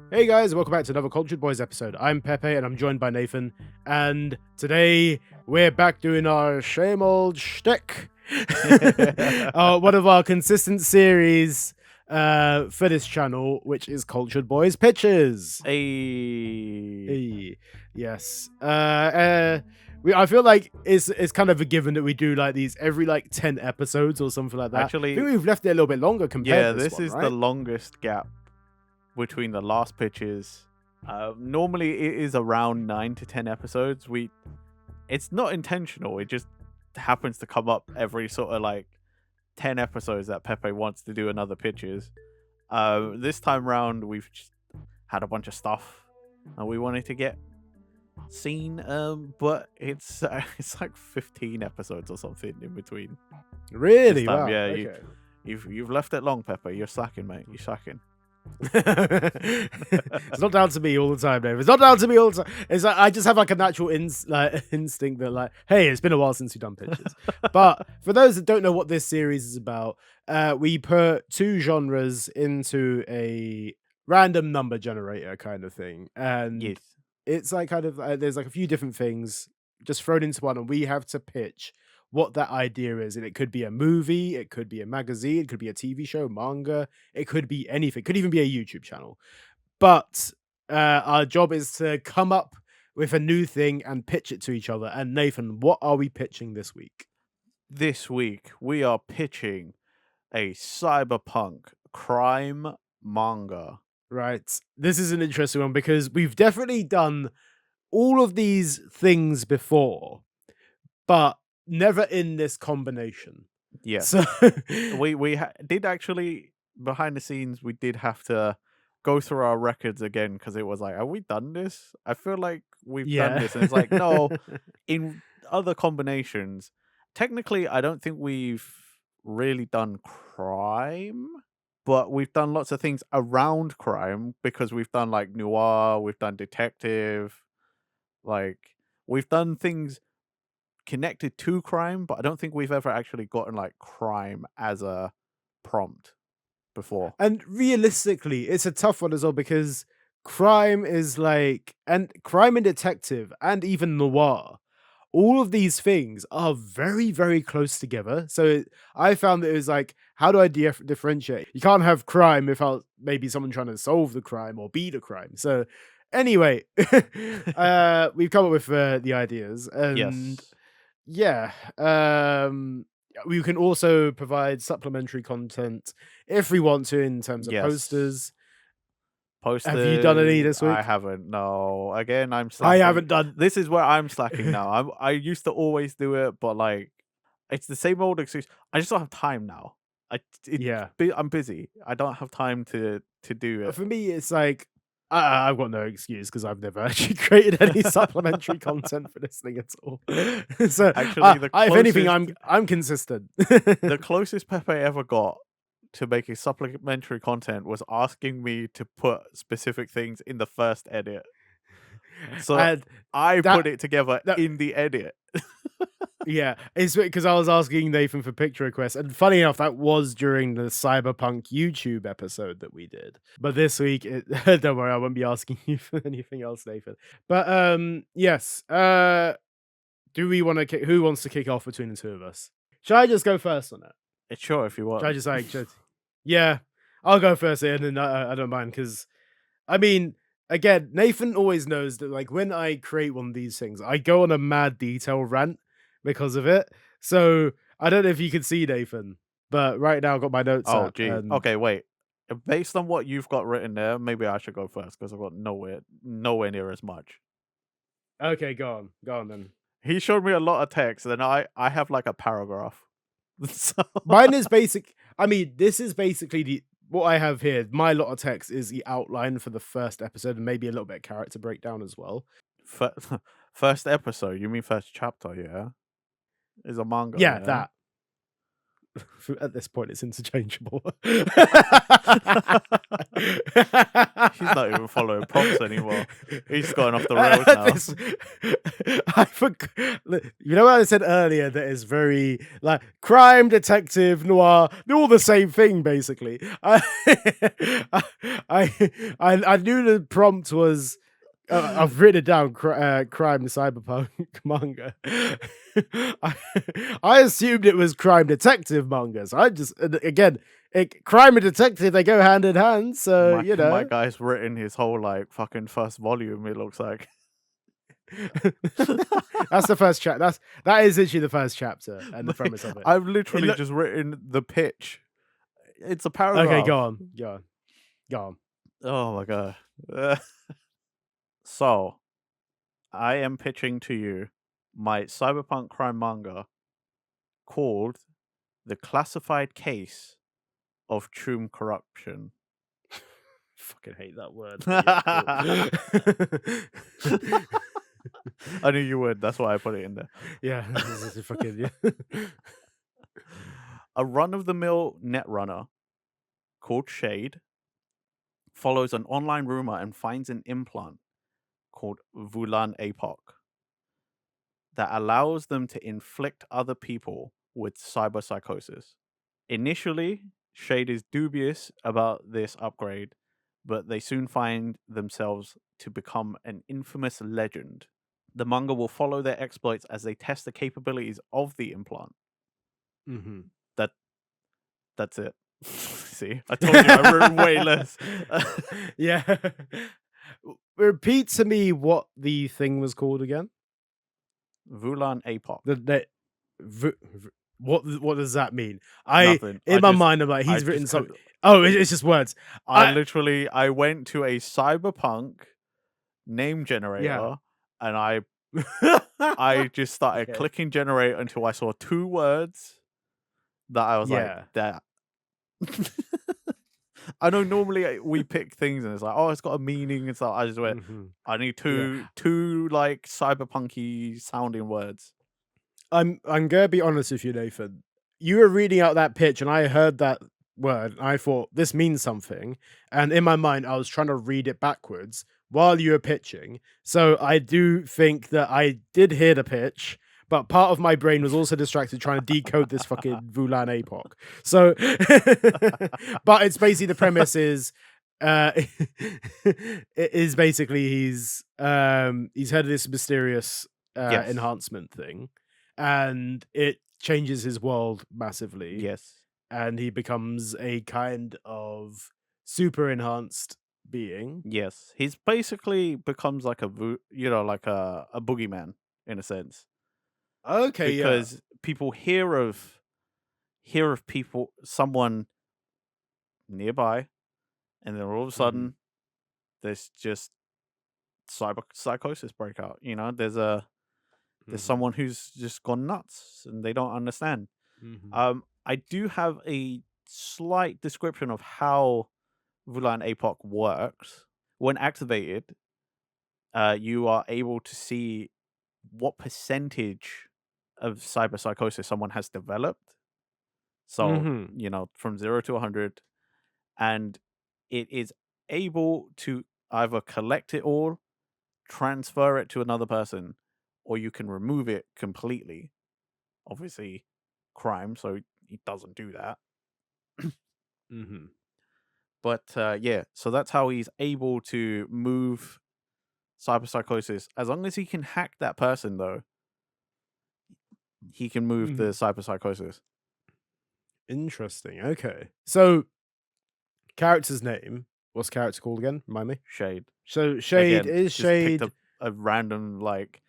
Hey guys, welcome back to another Cultured Boys episode. I'm Pepe and I'm joined by Nathan, and today we're back doing our same old shtick. One of our consistent series for this channel, which is Cultured Boys Pictures. Hey. Hey, yes. I feel like it's kind of a given that we do like these every like 10 episodes or something like that. Actually, I think we've left it a little bit longer compared yeah, to this this one, is right? the longest gap between the last pitches. Normally it is around 9 to 10 episodes. It's not intentional. It just happens to come up every sort of like 10 episodes that Pepe wants to do another pitches. This time round we've just had a bunch of stuff that we wanted to get seen. But it's like 15 episodes or something in between. Really? This time, Wow. yeah, Okay. You've left it long, Pepe. You're slacking, mate. You're slacking. It's not down to me all the time, Dave. It's not down to me all the time. It's like I just have like a natural instinct that like, hey, it's been a while since we've done pictures. But for those that don't know what this series is about, we put two genres into a random number generator kind of thing, and Yes. it's like kind of there's like a few different things just thrown into one, and we have to pitch what that idea is. And it could be a movie, it could be a magazine, it could be a TV show, manga, it could be anything, it could even be a YouTube channel. But our job is to come up with a new thing and pitch it to each other. And Nathan, what are we pitching this week? This week we are pitching a cyberpunk crime manga. Right. This is an interesting one because we've definitely done all of these things before, but never in this combination. Yes. So we did actually, behind the scenes, we did have to go through our records again because it was like, have we done this? I feel like we've done this. And it's like, no, in other combinations, technically, I don't think we've really done crime, but we've done lots of things around crime because we've done like noir, we've done detective, like we've done things connected to crime, but I don't think we've ever actually gotten like crime as a prompt before. And realistically, it's a tough one as well because crime is like, and crime and detective and even noir, all of these things are very, very close together. So I found that it was like, how do I differentiate? You can't have crime without maybe someone trying to solve the crime or be the crime. So anyway, we've come up with the ideas, and Yes. yeah, we can also provide supplementary content if we want to in terms of Yes. posters. Posters. Have you done any this week? I haven't. No. Again, I'm slacking. I haven't done. This is where I'm slacking now. I used to always do it, but like it's the same old excuse. I just don't have time now. Yeah. I'm busy. I don't have time to do it. For me, it's like I've got no excuse because I've never actually created any supplementary content for this thing at all. So Actually, if anything, I'm consistent. The closest Pepe ever got to making supplementary content was asking me to put specific things in the first edit. So And I that- put it together in the edit. yeah, it's because I was asking Nathan for picture requests, and funny enough, that was during the Cyberpunk YouTube episode that we did. But this week, don't worry, I won't be asking you for anything else, Nathan. But yes, do we want to? Who wants to kick off between the two of us? Should I just go first on it? Sure, if you want. Should I just like, yeah, I'll go first, and then I don't mind because, I mean, again, Nathan always knows that like when I create one of these things, I go on a mad detail rant because of it. So I don't know if you can see Nathan, but right now I've got my notes. Oh, up, gee. and Okay, wait. Based on what you've got written there, maybe I should go first because I've got nowhere near as much. Okay, go on then. He showed me a lot of text, and I have like a paragraph. So... Mine is basic. I mean, this is basically what I have here. My lot of text is the outline for the first episode and maybe a little bit of character breakdown as well. First episode? You mean first chapter? Yeah, is a manga. Yeah, that. At this point, it's interchangeable. He's not even following prompts anymore. He's gone off the rails At now. this, I forgot. You know what I said earlier? That is very like crime, detective, noir. They're all the same thing, basically. I knew the prompt was. I've written it down. Crime cyberpunk manga. I, I assumed it was crime detective manga. So I just again, crime and detective, they go hand in hand. So My guy's written his whole like fucking first volume. It looks like. That's the first chapter. That is literally the first chapter and the premise of it. I've literally just written the pitch. It's a paragraph. Okay, go on. Oh my god. So, I am pitching to you my cyberpunk crime manga called The Classified Case of Troom Corruption. Fucking hate that word. I knew you would. That's why I put it in there. Yeah, this is fucking A run-of-the-mill netrunner called Shade follows an online rumor and finds an implant called Vulan Apoc that allows them to inflict other people with cyberpsychosis. Initially, Shade is dubious about this upgrade, but they soon find themselves to become an infamous legend. The manga will follow their exploits as they test the capabilities of the implant. Mm-hmm. That's it. See, I told you I wrote way less. Yeah. Repeat to me what the thing was called again. Vulan Apoc. What does that mean? Nothing. In my mind, I'm like, he's written something. Oh, it's just words. I went to a cyberpunk name generator and I just started clicking generate until I saw 2 words that I was like, that. I know normally we pick things and it's like, oh, it's got a meaning and stuff. I just went, I need two like cyberpunky sounding words. I'm gonna be honest with you, Nathan. You were reading out that pitch, and I heard that word, and I thought this means something. And in my mind, I was trying to read it backwards while you were pitching. So I do think that I did hear the pitch, but part of my brain was also distracted trying to decode this fucking Vulan Apoc. So, but it's basically the premise is. It is basically he's heard of this mysterious enhancement thing, and it changes his world massively. Yes. And he becomes a kind of super enhanced being. Yes. He's basically becomes like a boogeyman in a sense. Okay, because people hear of someone nearby, and then all of a sudden there's just psychosis break out. You know, there's someone who's just gone nuts and they don't understand. I do have a slight description of how Vulan Apoc works. When activated, you are able to see what percentage of cyberpsychosis someone has developed. So, you know, from 0 to 100, and it is able to either collect it all, transfer it to another person, or you can remove it completely. Obviously, crime, so he doesn't do that. But yeah, so that's how he's able to move cyberpsychosis. As long as he can hack that person, though, he can move the cyberpsychosis. Interesting. Okay. So, character's name. What's character called again? Remind me. Shade. So Shade Again, is just Shade. picked a random like.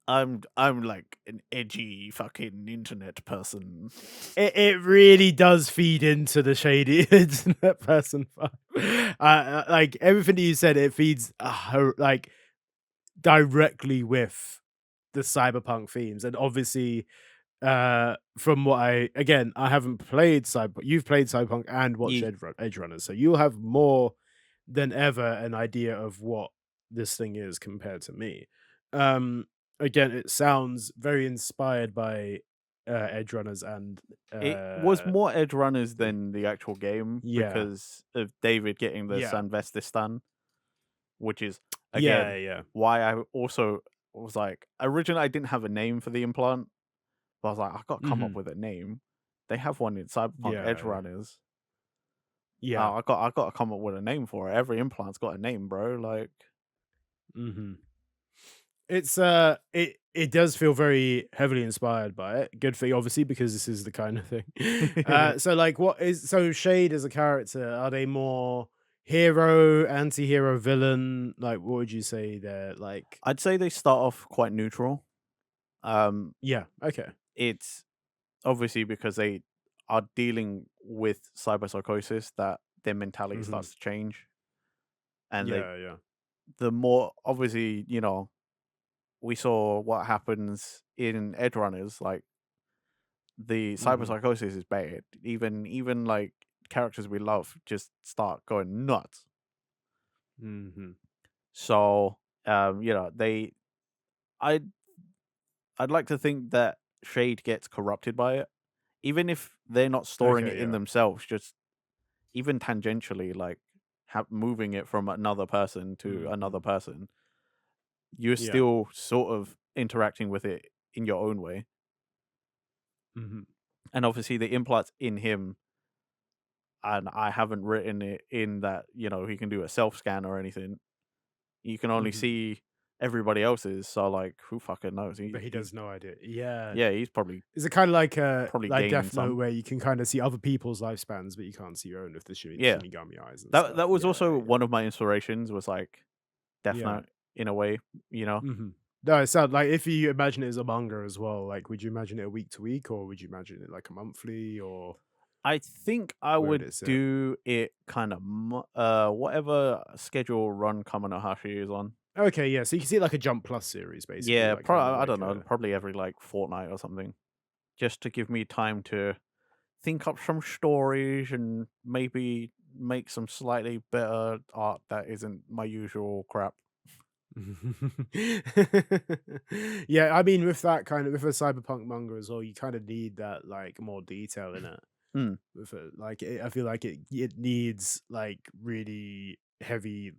I'm like an edgy fucking internet person. It really does feed into the shady internet person vibe. Like everything that you said, it feeds like directly with the cyberpunk themes, and obviously, from what I haven't played Cyberpunk. You've played Cyberpunk and watched Edge Runners, so you'll have more than ever an idea of what this thing is compared to me. Again, it sounds very inspired by edge runners and It was more edge runners yeah, than the actual game yeah, because of David getting the yeah, Sanvestistan, which is yeah, again yeah. why I also was like originally I didn't have a name for the implant, but I was like I got to come up Hmm. with a name. They have one in Cyberpunk Yeah, Edge yeah, Runners. yeah. I got to come up with a name for it. Every implant's got a name, bro. Like Hmm. It's it does feel very heavily inspired by it. Good thing, obviously, because this is the kind of thing. So like, what is so Shade as a character? Are they more hero, anti-hero, villain? Like, what would you say they're like? I'd say they start off quite neutral. Um, Yeah. Okay. it's obviously because they are dealing with cyberpsychosis that their mentality Hmm. starts to change, and Yeah. Yeah. the more obviously we saw what happens in Edge Runners, like the Hmm. cyberpsychosis is bad. Even like characters we love just start going nuts. Hmm. So they I I'd like to think that Shade gets corrupted by it, even if they're not storing it Okay. in Yeah. themselves, just even tangentially, like moving it from another person to Hmm. another person. You're Yeah. still sort of interacting with it in your own way, Hmm. and obviously the implants in him. And I haven't written it in that he can do a self scan or anything. You can only Hmm. see everybody else's, so like who fucking knows? But he He's does no idea. Yeah. yeah, he's probably Is it kind of probably like gaining Death Note some. where you can kind of see other people's lifespans, but you can't see your own with the Yeah, Shinigami eyes and that stuff? that was Yeah, also yeah, one of my inspirations was like Death yeah. Note in a way, you know. Hmm. No, it sounds like if you imagine it as a manga as well, like would you imagine it a week to week, or would you imagine it like a monthly, or I think I where would would it sit? do it kind of whatever schedule Run Kamanahashi is on. Okay, yeah. So you can see it like a Jump Plus series, basically, Yeah, like kind of I like don't know, a probably every like fortnight or something, just to give me time to think up some stories and maybe make some slightly better art that isn't my usual crap. yeah, I mean, with that kind of with a cyberpunk manga as well, you kind of need that like more detail in it. Hmm. With it, like I feel like it needs like really heavy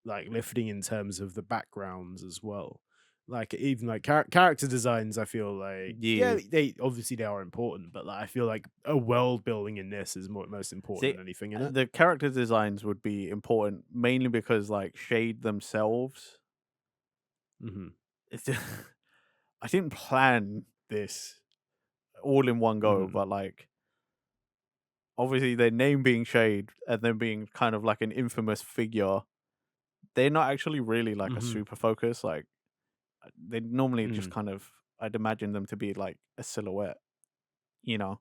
like lifting in terms of the backgrounds as well. Like even like character designs, I feel like yeah, Yeah. they obviously they are important, but like I feel like a world building in this is most important See, than anything in it. the character designs would be important mainly because like Shade themselves. Hmm. It's I didn't plan this all in one go, Hmm. but like obviously their name being Shade and them being kind of like an infamous figure, they're not actually really like a Hmm. super focus. Like they normally just Mm. kind of I'd imagine them to be like a silhouette, you know,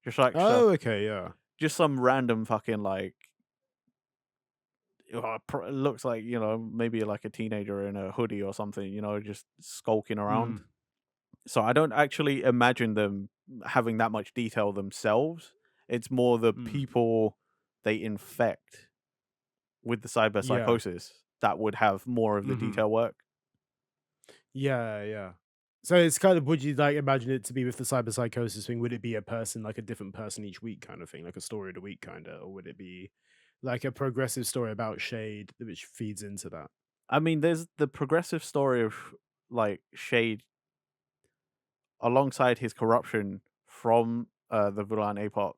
just like Oh, okay, yeah. just some random fucking like looks like maybe like a teenager in a hoodie or something, just skulking around. Mm. So I don't actually imagine them having that much detail themselves. It's more the Mm. people they infect with the Yeah. cyberpsychosis that would have more of the Hmm. detail work. Yeah, yeah. So it's kind of would you like imagine it to be with the cyber psychosis thing? Would it be a person like a different person each week kind of thing, like a story of the week kind of, or would it be like a progressive story about Shade which feeds into that? I mean, there's the progressive story of like Shade alongside his corruption from the Vulan epoch.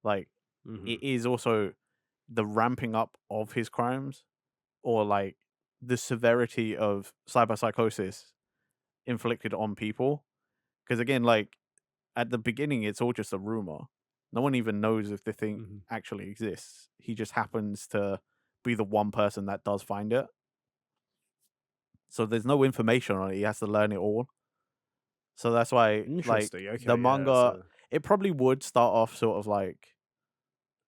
Like Hmm. it is also the ramping up of his crimes or like the severity of cyberpsychosis inflicted on people. Because again, like at the beginning, it's all just a rumor. No one even knows if the thing Hmm. actually exists. He just happens to be the one person that does find it. So there's no information on it. He has to learn it all. So that's why, like, Interesting. the Okay, yeah. manga, So it probably would start off sort of like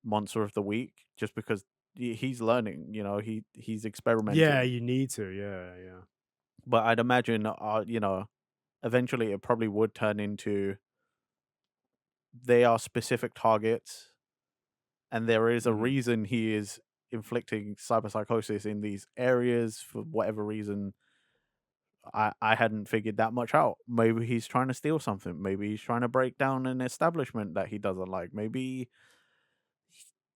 Monster of the Week, just because he's learning. He's yeah, experimenting. you need to. Yeah, yeah. But I'd imagine, eventually it probably would turn into they are specific targets, and there is a Hmm. reason he is inflicting cyberpsychosis in these areas for whatever reason. I hadn't figured that much out. Maybe he's trying to steal something. Maybe he's trying to break down an establishment that he doesn't like. Maybe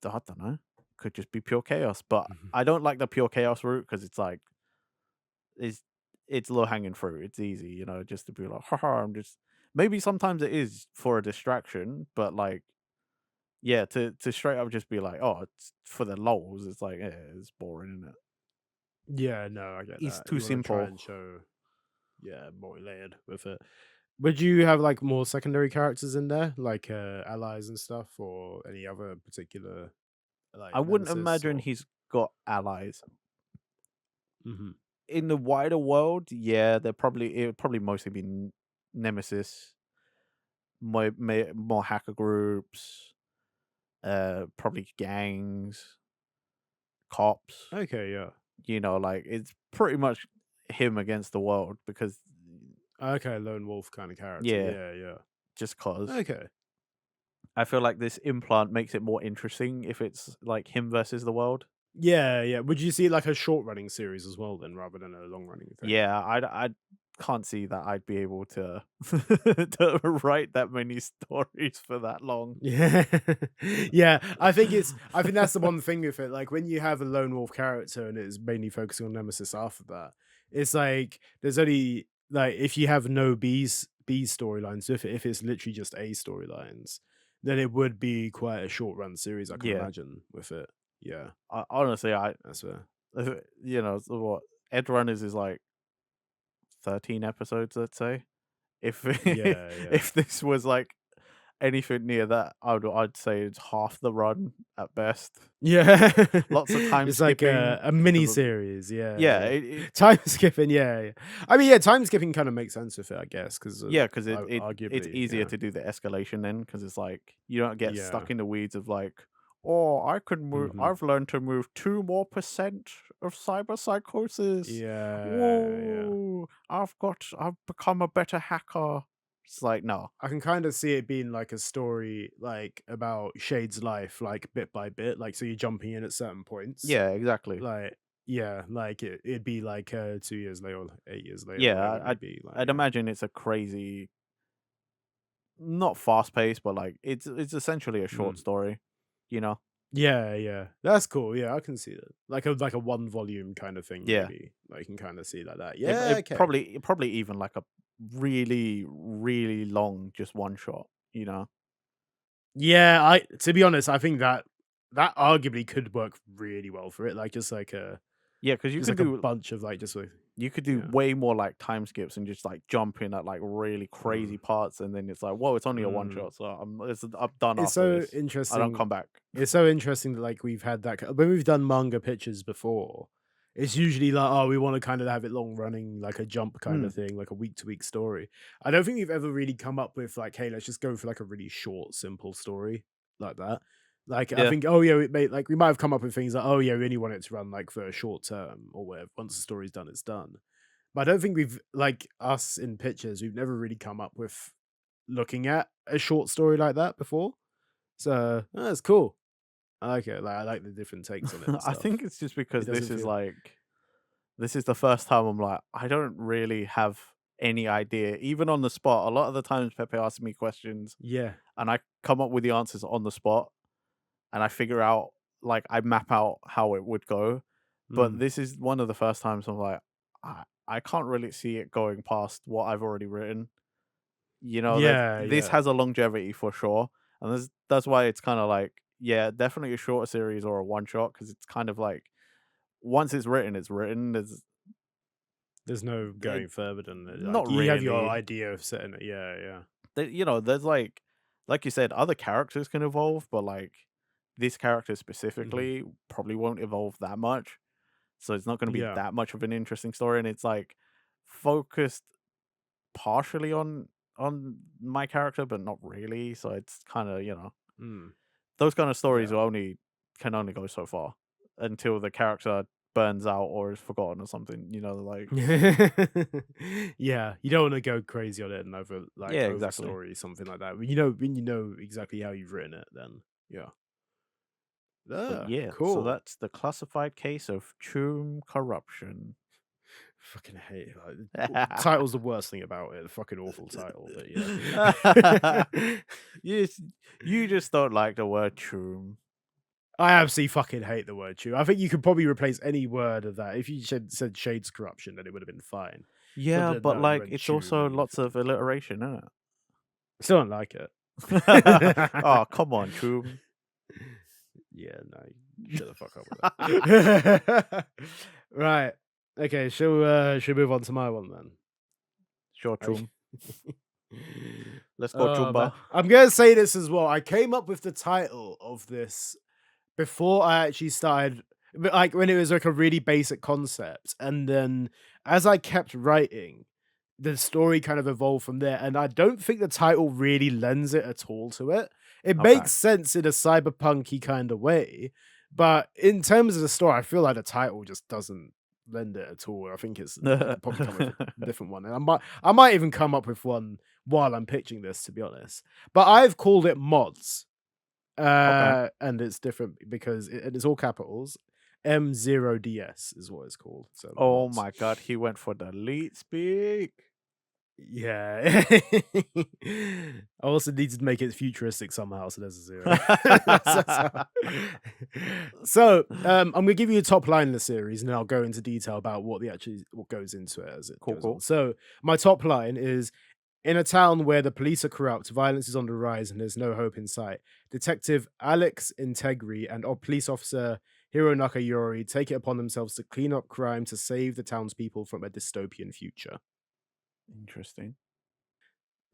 I don't know. Could just be pure chaos. But I don't like the pure chaos route because it's like it's it's low hanging fruit. It's easy, just to be like, haha, I'm just maybe sometimes it is for a distraction, but like yeah, to straight up just be like, oh, it's for the lols, it's like, yeah, it's boring, isn't it? Yeah, no, I get It's that. too You want to try simple. and show, yeah, more layered with it. Would you have like more secondary characters in there, like allies and stuff, or any other particular I like wouldn't nemesis imagine or? he's got allies. Mhm. In the wider world, yeah, it would probably mostly be Nemesis, more hacker groups, probably gangs, cops. Okay, yeah. Like it's pretty much him against the world because Okay, lone wolf kind of character. yeah, Yeah, yeah. just cause Okay. I feel like this implant makes it more interesting if it's like him versus the world. Yeah, yeah. Would you see like a short running series as well then, rather than a long running thing? Yeah, I can't see that I'd be able to to write that many stories for that long. Yeah. Yeah, I think that's the one thing with it, like, when you have a lone wolf character and it's mainly focusing on Nemesis after that, it's like, there's only like, if you have no B storylines with it, if it's literally just A storylines, then it would be quite a short run series, I can Yeah, imagine, with it. Yeah, honestly, that's fair. so what Ed Runners is like 13 episodes, let's say. If Yeah, yeah. if this was like anything near that, I'd say it's half the run at best. Yeah. Lots of time It's like skipping a because mini of series, yeah, yeah, yeah. Time skipping, yeah, yeah. I mean, yeah, time skipping kinda makes sense with it, I guess, 'cause, yeah, because it's arguably, easier yeah. to do the escalation then because it's like you don't get Yeah. stuck in the weeds of like, oh, I can move. Mhm. I've learned to move 2% of cyber psychosis. Yeah, yeah. Whoa, I've become a better hacker. It's like no, I can kinda see it being like a story, like, about Shade's life, like, bit by bit, like, so you're jumping in at certain points. yeah, exactly. Like, yeah, like, it'd be like, 2 years later or 8 years later, Yeah, whatever it may be, like, I'd yeah. imagine it's a crazy, not fast paced, but like it's essentially a short Mm. story, you know? Yeah, yeah. That's cool, yeah, I can see that. Like a 1 volume kind of thing, Yeah, maybe. Like, you can kinda see like that. it, Yeah, it okay. probably it probably even like a really really long just one shot, you know? Yeah, I to be honest, I think that that arguably could work really well for it, like, Yeah, because just like a bunch of, like, just like you could do yeah. way more like time skips and just like jump in at like really Mm, crazy parts, and then it's like, whoa, it's only a one mm. shot, so I'm done It's after so this. I don't interesting come back. it's so interesting that, like, we've had that when we've done manga pictures before, it's usually like, "Oh, we wanna kinda have it long running, like a jump kinda Mm, thing, like a week to week story." I don't think we've ever really come up with, like, "Hey, let's just go for, like, a really short, simple story," like that. Like, I yeah, think, oh, yeah, we might have come up with things like, "Oh, yeah, we only want it to run, like, for a short term," or whatever. Once the story's done, it's done. But I don't think we've like, us in pictures, we've never really come up with looking at a short story like that before. So, that's cool. I like it. Like, I like the different takes on it and I think stuff. it's just It because doesn't feel this is the first time I'm like, I don't really have any idea. Even on the spot, a lot of the times Pepe asks me questions yeah. and I come up with the answers on the spot and I figure out, like, I map out how it would go. But Mm. this is one of the first times I'm like, I can't really see it going past what I've already written. Yeah, This yeah. has a longevity for sure. And that's why it's kind of like, yeah, definitely a shorter series or a one shot because it's kind of like once it's written, it's written. There's no It, going further than that. not Like, you have your really. idea of setting it. Yeah, yeah. There's like you said, other characters can evolve, but like this character Mhm. specifically probably won't evolve that much. So it's not going to be Yeah. that much of an interesting story, and it's like focused partially on my character, but not really. So it's kind of Mm. those kind of stories Yeah. will only can only go so far until the character burns out or is forgotten or something. Like Yeah, you don't wanna go crazy on it and yeah, over exactly. story, something like that. When you know exactly how you've written it, then yeah. But Ah, yeah, so cool. that's the classified case of Choom corruption. Fucking hate it. Title's the worst thing about it. Fucking awful title, but yeah. you s- you just don't like the word "choom." I absolutely fucking hate the word chew. I think you could probably replace any word of that. If you said shades corruption, then it would have been fine. But Yeah, but no, you like went it's chew also and lots of fucking alliteration, isn't still don't like it. it? Oh, come on, choom. Yeah, no, shut the fuck up with that. Right. Okay, should we move on to my one then? Sure, I- choom. Let's go, oh man. Chumba. I'm gonna say this as well. I came up with the title of this before I actually started, like when it was like a really basic concept, and then as I kept writing, the story kind of evolved from there. And I don't think the title really lends it at all to it. It Okay. makes sense in a cyberpunky kind of way, but in terms of the story, I feel like the title just doesn't lend it at all. I think I could probably come up with a different one, and I might even come up with one while I'm pitching this, to be honest. But I've called it mods. Okay. And it's different because it's all capitals. M0DS is what it's called. So Oh mods. my god, he went for the lead speak. Yeah. I also needed to make it futuristic somehow, so there's a zero. I'm gonna give you a top line in the series, and then I'll go into detail about what goes into it as it Cool, goes on. cool. So my top line is: in a town where the police are corrupt, violence is on the rise, and there's no hope in sight, Detective Alex Integri and police officer Hironaka Yori take it upon themselves to clean up crime to save the townspeople from a dystopian future. Interesting.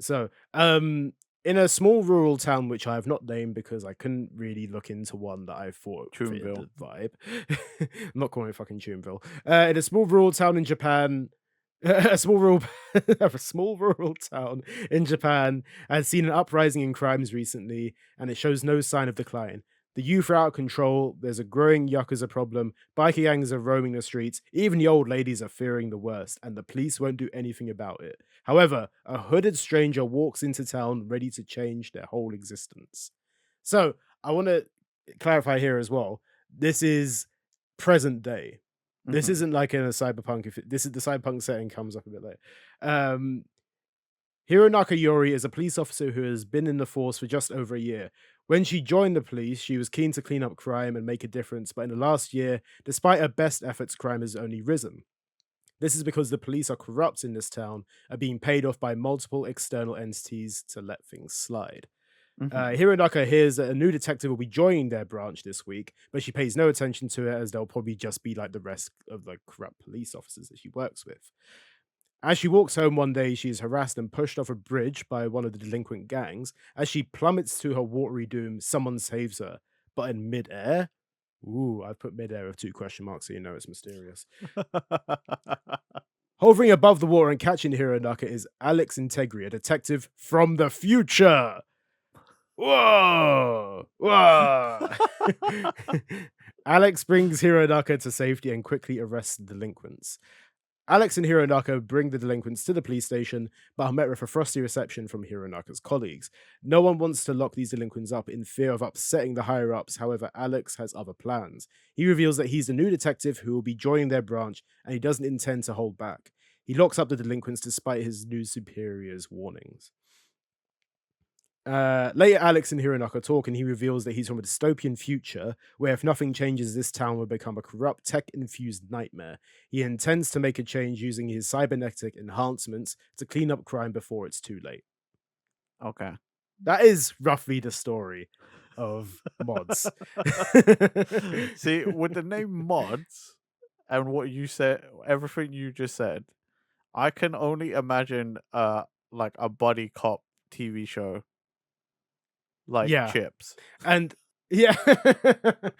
So, in a small rural town, which I have not named because I couldn't really look into one that I thought fitted Choomville. the vibe. I'm not calling it fucking Tuneville. In a small rural town in Japan, a small rural, a small rural town in Japan has seen an uprising in crimes recently, and it shows no sign of decline. The youth are out of control. There's a growing yakuza problem. Biker gangs are roaming the streets. Even the old ladies are fearing the worst, and the police won't do anything about it. However, a hooded stranger walks into town ready to change their whole existence. So, I want to clarify here as well. This is present day. This Mhm. isn't like in a cyberpunk. This is the cyberpunk setting comes up a bit later. Um, Hironaka Yori is a police officer who has been in the force for just over a year. When she joined the police, she was keen to clean up crime and make a difference, but in the last year, despite her best efforts, crime has only risen. This is because the police are corrupt in this town, are being paid off by multiple external entities to let things slide. Mhm. Hironaka hears that a new detective will be joining their branch this week, but she pays no attention to it as they'll probably just be like the rest of the corrupt police officers that she works with. As she walks home one day, she is harassed and pushed off a bridge by one of the delinquent gangs. As she plummets to her watery doom, someone saves her. But in midair, ooh, I put midair with 2 question marks so you know it's mysterious. Hovering above the water and catching Hironaka is Alex Integri, a detective from the future. Whoa! Whoa! Alex brings Hironaka to safety and quickly arrests the delinquents. Alex and Hironaka bring the delinquents to the police station, but are met with a frosty reception from Hironaka's colleagues. No one wants to lock these delinquents up in fear of upsetting the higher ups. However, Alex has other plans. He reveals that he's the new detective who will be joining their branch, and he doesn't intend to hold back. He locks up the delinquents despite his new superior's warnings. Later, Alex and Hironaka talk, and he reveals that he's from a dystopian future where, if nothing changes, this town will become a corrupt, tech-infused nightmare. He intends to make a change using his cybernetic enhancements to clean up crime before it's too late. Okay. That is roughly the story of mods. See, with the name mods and what you said, everything you just said, I can only imagine like a buddy cop TV show like Yeah. Chips. And yeah,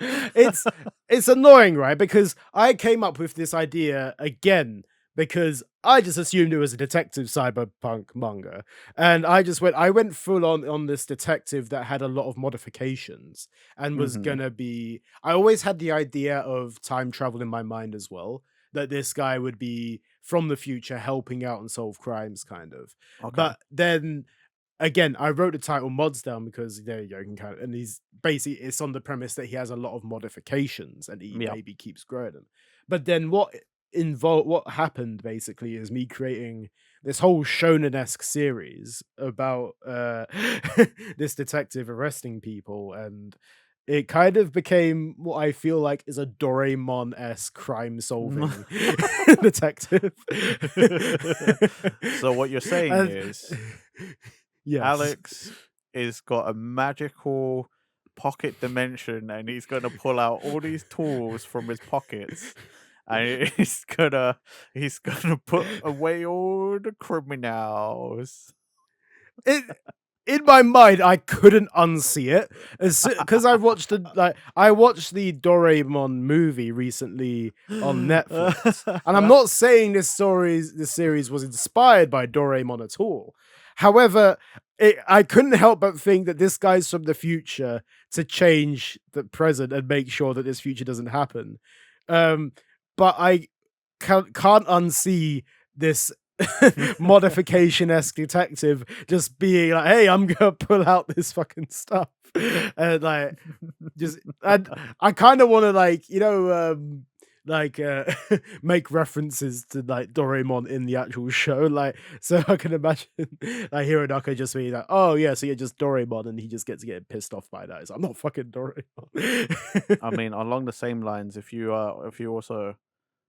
it's annoying, right? Because I came up with this idea again because I just assumed it was a detective cyberpunk manga, and I went full on this detective that had a lot of modifications and was Mhm. gonna be. I always had the idea of time travel in my mind as well. That this guy would be from the future helping out and solve crimes, kind of. Okay. But then again, I wrote the title mods down because there you go, you can kind of, and he's basically it's on the premise that he has a lot of modifications and he Yeah. maybe keeps growing them. But then what? involved. What happened basically is me creating this whole shonen-esque series about this detective arresting people, and it kind of became what I feel like is a Doraemon-esque crime-solving detective. So what you're saying And is yes. Alex is got a magical pocket dimension, and he's gonna pull out all these tools from his pockets, and he's gonna put away all the criminals. It in my mind, I couldn't unsee it because I watched the Doraemon movie recently on Netflix, and I'm not saying this series was inspired by Doraemon at all. However, I couldn't help but think that this guy's from the future to change the present and make sure that this future doesn't happen. Um, but I can't unsee this modification-esque detective just being like, "Hey, I'm gonna pull out this fucking stuff," and like, just and I kind of want to like make references to like Doraemon in the actual show, like so I can imagine like Hironaka just being like, "Oh yeah, so you're just Doraemon," and he just gets getting pissed off by that. So I'm not fucking Doraemon. I mean, along the same lines, if you also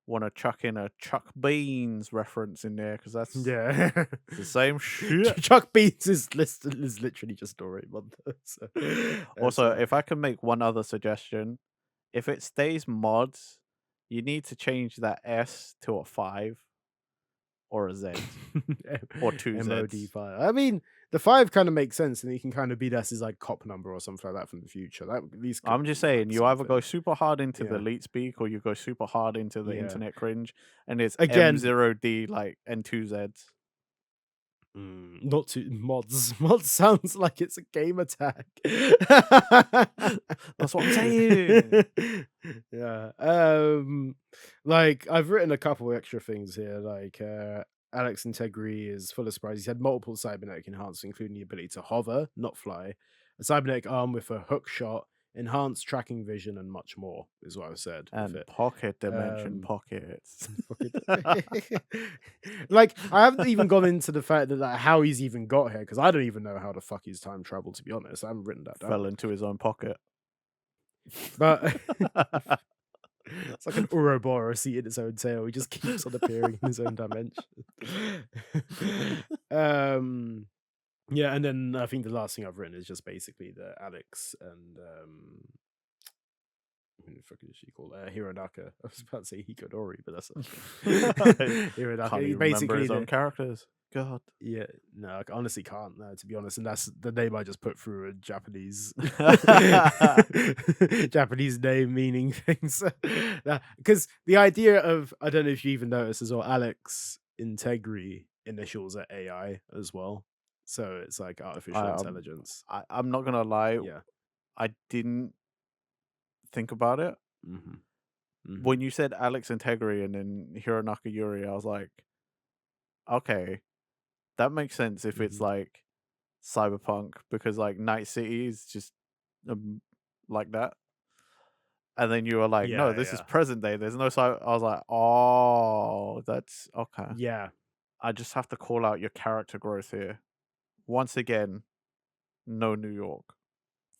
want to chuck in a Chuck Beans reference in there, because that's Yeah. the same shit. Chuck Beans is literally just Doraemon. So, Also, so if I can make one other suggestion, if it stays mods, you need to change that S to a 5 or a Z or two MOD Zs. 5. I mean, the 5 kind of makes sense, and you can kind of be this as like cop number or something like that from the future. That at least could I'm just be saying, like you either go something. super hard into the Yeah. elite speak, or you go super hard into the Yeah. internet cringe, and it's Again, M0D like and two Zs. not to mods. Mods sounds like it's a gamer tag. That's what I'm saying. Yeah. Like I've written a couple extra things here. Like Alex Integri is full of surprise. He's had multiple cybernetic enhancements, including the ability to hover, not fly, a cybernetic arm with a hook shot, enhanced tracking vision, and much more. Is what I've said with And it. pocket dimension Um, pockets. like I haven't even gone into the fact that like, how he's even got here because I don't even know how the fuck he's time traveled. To be honest, I haven't written that Fell down. into his own pocket. But it's like an Ouroboros eating its own tail. He just keeps on appearing in his own dimension. um, yeah, and then I think the last thing I've written is just basically the Alex and who the fuck is she called? Hironaka. I was about to say Hikodori, but that's not true. Hironaka. Can't even remember Basically, his own characters. God. yeah, no, I honestly can't. No, to be honest, and that's the name I just put through a Japanese Japanese name meaning things. Because the idea of I don't know if you even noticed as well, Alex Integri initials are AI as well, so it's like artificial intelligence. I'm not gonna lie. Yeah. I didn't think about it. Mm-hmm. When you said Alex Integri and then Hironaka Yuri, I was like, okay, that makes sense if it's like Cyberpunk, because like Night City is just like that. And then you were like, no, this is present day. There's no cyber. I was like, oh, that's okay. Yeah. I just have to call out your character growth here. Once again, no New York.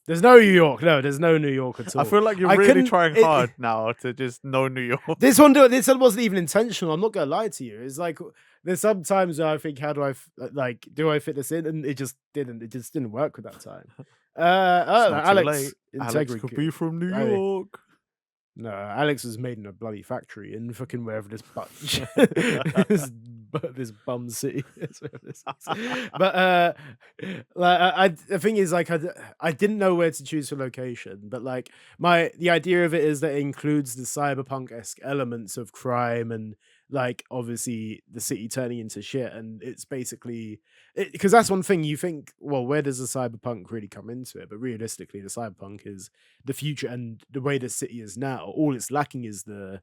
There's no New York. No, there's no New York at all. I feel like you're really trying hard now to just know New York. This one wasn't even intentional. I'm not gonna lie to you. It's like there's sometimes where I think, how do I do I fit this in? And it just didn't. It just didn't work with that time. Alex Alex could be from New York. No, Alex was made in a bloody factory in fucking wherever this this bum city is. But like the thing is, like I didn't know where to choose for location, but like the idea of it is that it includes the cyberpunk-esque elements of crime and like obviously the city turning into shit, and it's basically because that's one thing you think, well, where does the cyberpunk really come into it? But realistically, the cyberpunk is the future, and the way the city is now, all it's lacking is the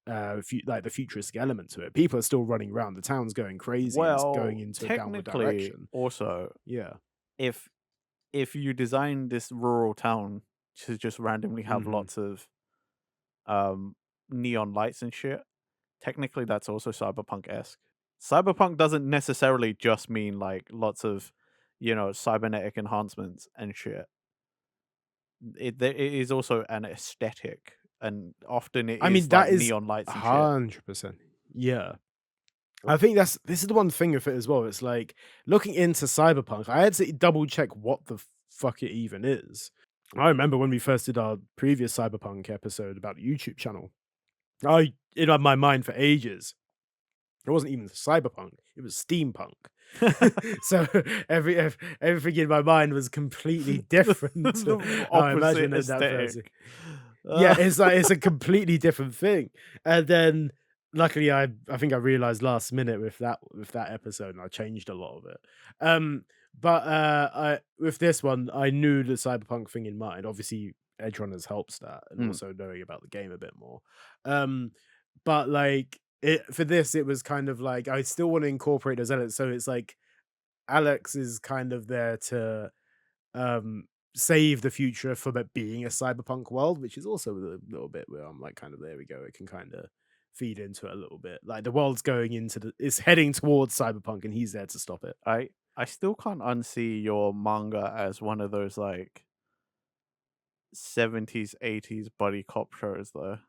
the futuristic element to it. People are still running around, the town's going crazy, and it's going into a downward direction. Also, yeah, if you design this rural town to just randomly have lots of neon lights and shit, technically that's also cyberpunk-esque. Cyberpunk doesn't necessarily just mean like lots of, cybernetic enhancements and shit. It is also an aesthetic, and often it I mean, is that like is neon lights and shit. 100%. Yeah. I think this is the one thing with it as well. It's like looking into Cyberpunk, I had to double check what the fuck it even is. I remember when we first did our previous Cyberpunk episode about the YouTube channel. I it had my mind for ages. It wasn't even cyberpunk; it was steampunk. So everything in my mind was completely different to The how I opposite imagined it that person. aesthetic. Yeah, it's like it's a completely different thing. And then luckily I think I realized last minute with that episode and I changed a lot of it. But I with this one I knew the cyberpunk thing in mind. Obviously Edge Runners helps that and Mm. also knowing about the game a bit more. But like it for this it was kind of like I still want to incorporate those elements. So it's like Alex is kind of there to um save the future from it being a cyberpunk world, which is also a little bit where I'm like kind of there we go, it can kind of feed into it a little bit, like the world's going into it's heading towards cyberpunk and he's there to stop it. I still can't unsee your manga as one of those like 70s, 80s buddy cop shows though.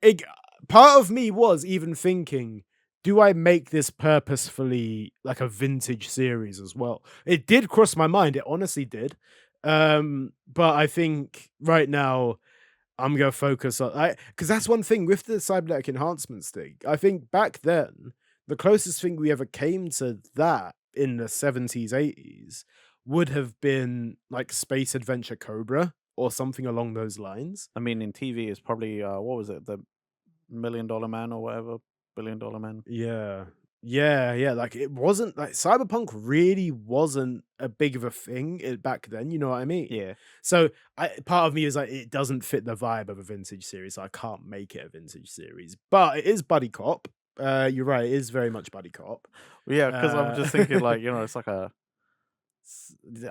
it Part of me was even thinking, do I make this purposefully like a vintage series as well? It did cross my mind, it honestly did. But I think right now I'm gonna focus on because that's one thing with the cybernetic enhancements thing. I think back then, the closest thing we ever came to that in the 70s, 80s would have been like Space Adventure Cobra or something along those lines. I mean, in TV is probably what was it, the $1 Million Man or whatever, $1 Billion Man. Yeah. Yeah, yeah. Like it wasn't like cyberpunk really wasn't a big of a thing back then, you know what I mean? Yeah, So part of me is like it doesn't fit the vibe of a vintage series. So I can't make it a vintage series. But it is buddy cop. You're right, it is very much buddy cop. well, yeah, because I'm just thinking Uh like it's like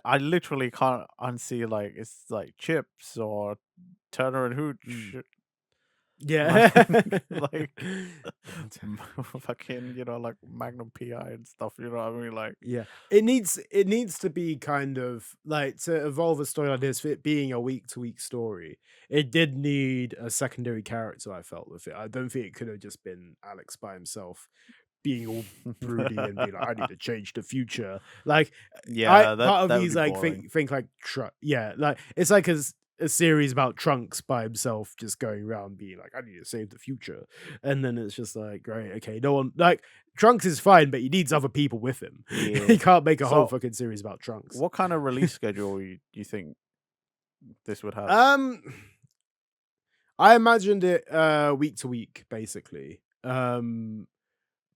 I literally can't unsee like it's like Chips or Turner and mm, Hooch. yeah. Like, like fucking, like Magnum PI and stuff, you know what I mean? Like, Yeah, it needs to be kind of like to evolve a story like this, for it being a week to week story. It did need a secondary character. I felt with it. I don't think it could have just been Alex by himself being all broody and being like, "I need to change the future." Like, I yeah, that part of that would me's be like boring. think like yeah, like it's like a series about Trunks by himself just going around being like, "I need to save the future," and then it's just like, great, okay, no one like Trunks is fine, but he needs other people with him. Yeah. He can't make a whole So, fucking series about Trunks. what kind of release schedule you think this would have? Um, I imagined it week to week, basically.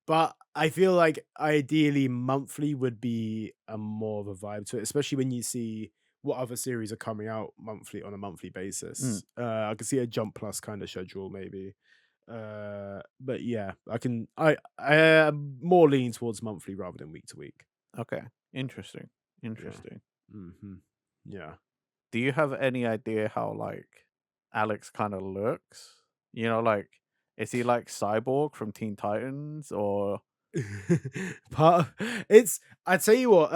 But I feel like ideally monthly would be a more of a vibe to it, especially when you see what other series are coming out monthly on a monthly Mm, basis. I could see a Jump Plus kind of schedule maybe. But yeah, I am more leaning towards monthly rather than week to week. okay, interesting, Yeah. interesting. Yeah. Do you have any idea how like Alex kind of looks? Like, is he like Cyborg from Teen Titans or? Part of, it's I tell you what,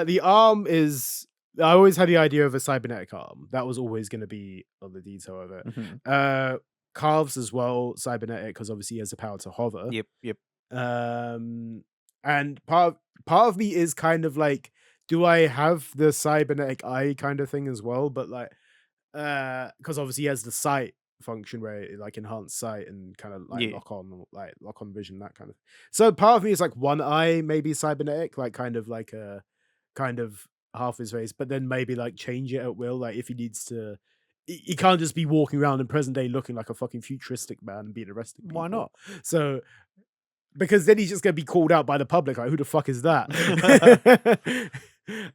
the arm is I always had the idea of a cybernetic arm. That was always gonna be on the detail of it. Mhm. Uh Calves as well, cybernetic, because obviously he has the power to hover. Yep, yep. Um and part of me is kind of like, do I have the cybernetic eye kind of thing as well? But like because obviously he has the sight function where it like enhance sight and kind of like Yeah. lock on vision, that kind of. So part of me is like one eye maybe cybernetic, like kind of like a kind of half his face, but then maybe like change it at will, like if he needs to. He can't just be walking around in present day looking like a fucking futuristic man and being arresting Why people. not? So because then he's just gonna be called out by the public, like, "Who the fuck is that?"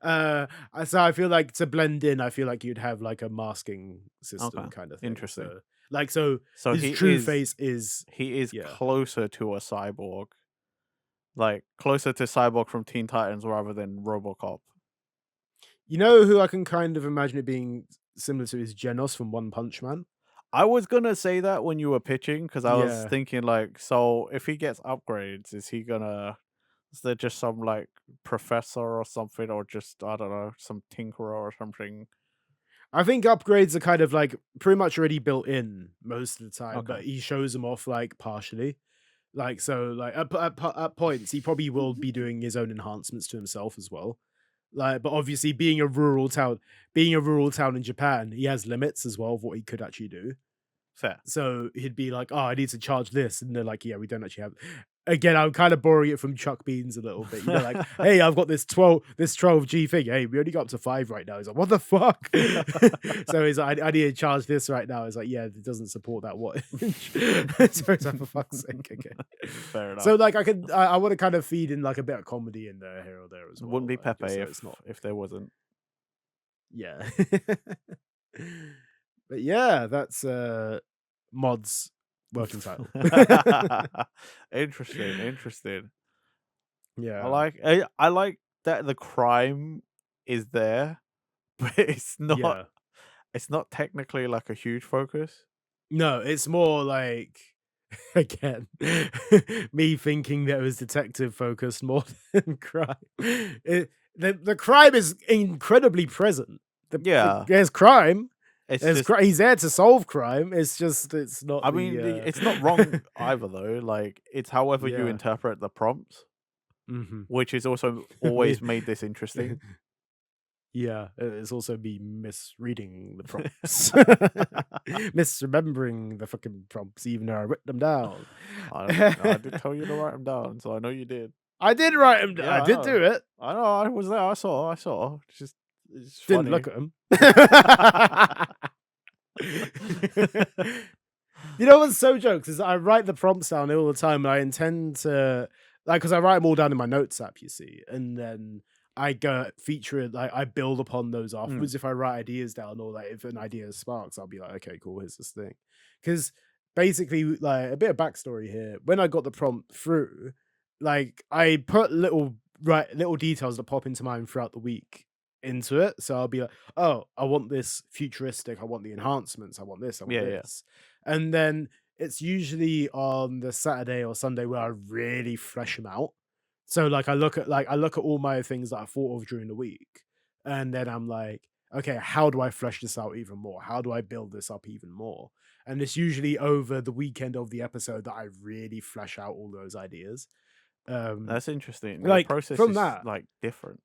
Uh, so I feel like to blend in, I feel like you'd have, like, a masking Okay, system kinda thing, interesting. so So his he true is face is he is yeah. closer to a cyborg, like closer to Cyborg from Teen Titans rather than RoboCop. You know who I can kind of imagine it being similar to is Genos from One Punch Man? I was gonna say that when you were pitching, because I was Yeah. thinking like, so if he gets upgrades, is there just some like professor or something, or just I don't know, some tinkerer or something? I think upgrades are kind of like pretty much already built in most of the time, Okay. but he shows them off like partially. Like so, like at points, he probably will be doing his own enhancements to himself as well. Like, but obviously, being a rural town in Japan, he has limits as well of what he could actually do. Fair. So he'd be like, "Oh, I need to charge this," and they're like, "Yeah, we don't actually have." Again, I'm kind of borrowing it from Chuck Beans a little bit. Like, "Hey, I've got this 12G thing. Hey, we only got up to 5 right now." He's like, "What the fuck?" So he's like, I need to charge this right now." It's like, "Yeah, it doesn't support that wattage." So it's like, for fuck's sake, okay. Fair enough. So like, I want to kind of feed in like a bit of comedy in there here or there as It well, wouldn't be like, Pepe just so it's not, if there wasn't. yeah. But yeah, that's mods working title. Interesting, interesting. Yeah. I like that the crime is there, but Yeah. it's not technically like a huge focus. No, it's more like again, me thinking that it was detective focused more than crime. The crime is incredibly present. Yeah, There's crime. it's just He's there to solve crime. It's just it's I not mean, the it's not wrong either though. Like it's however you yeah. interpret the prompts, Hmm. which is also always made this interesting. Yeah, it's also me misreading the prompts, misremembering the fucking prompts, even though I wrote them down. I did tell you to write them down, so I know you did. I did write them. Yeah, I I did do know. it. I know. I was there. I saw. I saw. It's Didn't funny. look at them. You know what's so jokes is I write the prompts down all the time, and I intend to like because I write them all down in my notes app, you see, and then I go feature it. Like I build upon those Mm, afterwards. If I write ideas down, or like if an idea sparks, I'll be like, okay, cool, here's this thing. Because basically, like a bit of backstory here. When I got the prompt through, like I put little details that pop into mind throughout the week into it. So I'll be like, oh, I want this futuristic, I want the enhancements, I want this, I want yeah, yeah. this. And then it's usually on the Saturday or Sunday where I really flesh them out. So like I look at all my things that I thought of during the week, and then I'm like, okay, how do I flesh this out even more? How do I build this up even more? And it's usually over the weekend of the episode that I really flesh out all those ideas. Um, That's interesting. Your like process is that, like different.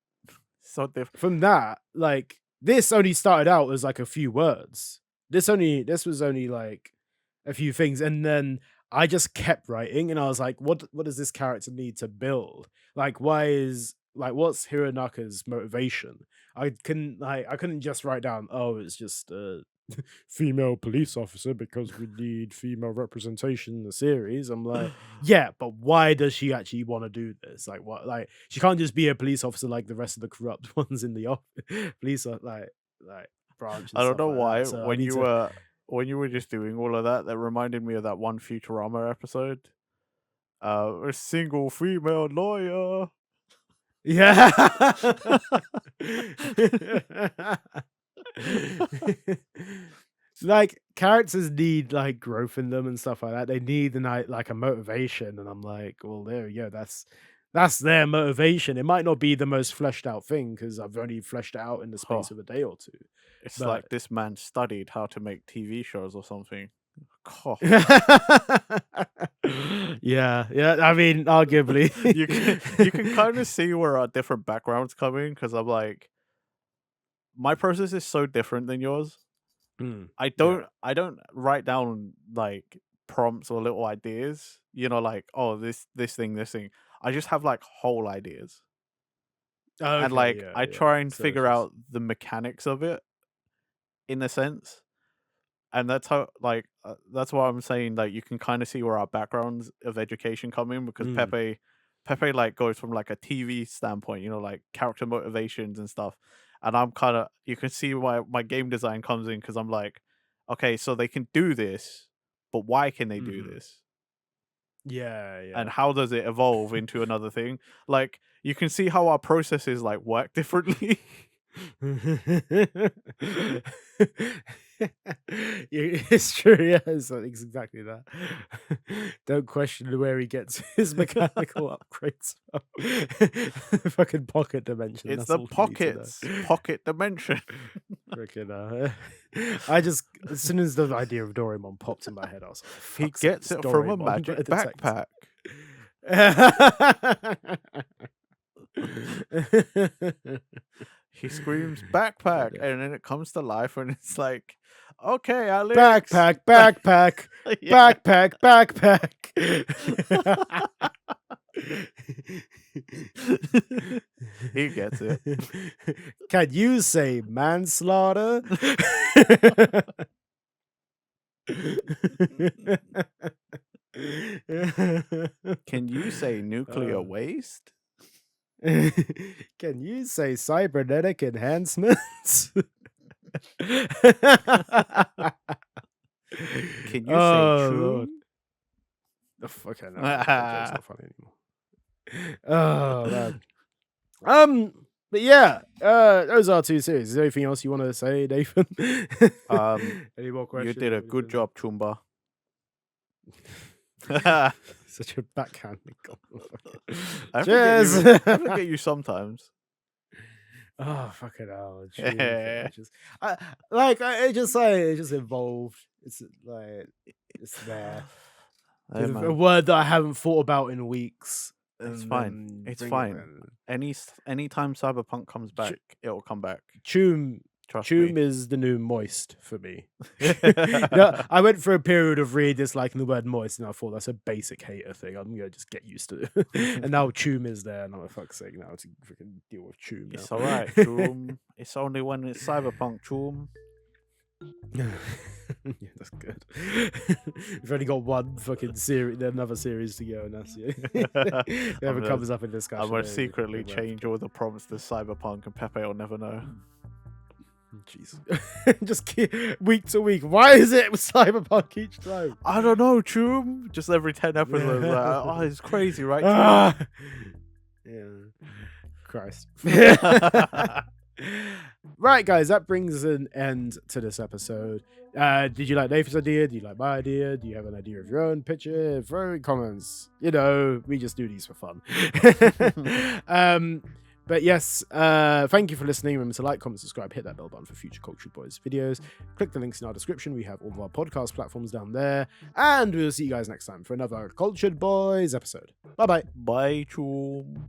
So different. from that, like this only started out as like a few words. This was only like a few things, and then I just kept writing, and I was like, what does this character need to build? Like, what's Hironaka's motivation? I couldn't just write down, oh, it's just a female police officer because we need female representation in the series. I'm like, yeah, but why does she actually want to do this? Like, what? Like, she can't just be a police officer like the rest of the corrupt ones in the police, like branch and I don't stuff know like why that. So I need to, when you were just doing all of that, that reminded me of that one Futurama episode. A single female lawyer. yeah. Like characters need like growth in them and stuff like that. They need like a motivation, and I'm like, well, there you go. That's their motivation. It might not be the most fleshed out thing because I've only fleshed it out in the Huh. space of a day or two. It's But like this man studied how to make TV shows or something. Cough. yeah, yeah. I mean, arguably, You can kind of see where our different backgrounds come in because I'm like, my process is so different than yours. Mm, I don't write down like prompts or little ideas. You know, like oh this thing. I just have like whole ideas, and okay, like yeah, I yeah. try and So it's figure just out the mechanics of it in a sense. And that's how like that's why I'm saying like you can kind of see where our backgrounds of education come in because mm, Pepe like goes from like a TV standpoint, you know, like character motivations and stuff. And I'm kind of you can see why my game design comes in because I'm like, okay, so they can do this, but why can they do mhm. this? Yeah, And yeah. how does it evolve into another thing? Like you can see how our processes like work differently. It's true, yeah. It's exactly that. Don't question where he gets his mechanical upgrades from. Fucking pocket dimension. It's That's the all you need to know. pocket dimension. Freaking, I just, as soon as the idea of Doraemon popped in my head, I was like, He "Fuck's sake, gets it's it from a Doraemon, magic but a detective." He screams backpack, and then it comes to life, and it's like, okay, Alex. Backpack, Yeah. backpack. He gets it. Can you say manslaughter? Can you say nuclear waste? Can you say cybernetic enhancements? Can you say Oh, true? Lord. Oh, fuck, I know. That joke's not funny anymore. Oh, man. But yeah, those are 2 series. Is there anything else you want to say, Nathan? Any more You questions? did or a good anything? job, Chumba. Such a backhanded I Cheers. forget you sometimes. Oh, fucking hell. Yeah. It just evolved. It's like, it's there. Hey, A man, word that I haven't thought about in weeks. it's and fine. then It's bring it fine. in. Anytime Cyberpunk comes back, it'll come back. Choom Trust Choom me. is the new moist for me. No, I went for a period of really disliking the word moist, and I thought that's a basic hater thing. I'm gonna just get used to it. And now Choom is there, and I'm like, fuck's sake, now to freaking deal with Choom. It's now. alright, Choom. It's only when it's Cyberpunk, Choom. Yeah, that's good. We've only got one fucking series, another series to go, and that's it. If it ever gonna- comes up in discussion, I'm gonna then secretly we'll- change all the prompts to Cyberpunk, and Pepe will never know. Jeez. Just week to week. Why is it Cyberpunk each time? I don't know, Choom. Just every 10 episodes, like, oh, it's crazy, right? Choom? Ah! Yeah. Christ. Right, guys, that brings an end to this episode. Did you like Nathan's idea? Do you like my idea? Do you have an idea of your own picture? Throw in comments. You know, we just do these for fun. But yes, thank you for listening. Remember to like, comment, subscribe, hit that bell button for future Cultured Boys videos. Click the links in our description. We have all of our podcast platforms down there. And we'll see you guys next time for another Cultured Boys episode. Bye-bye. Bye, Choom.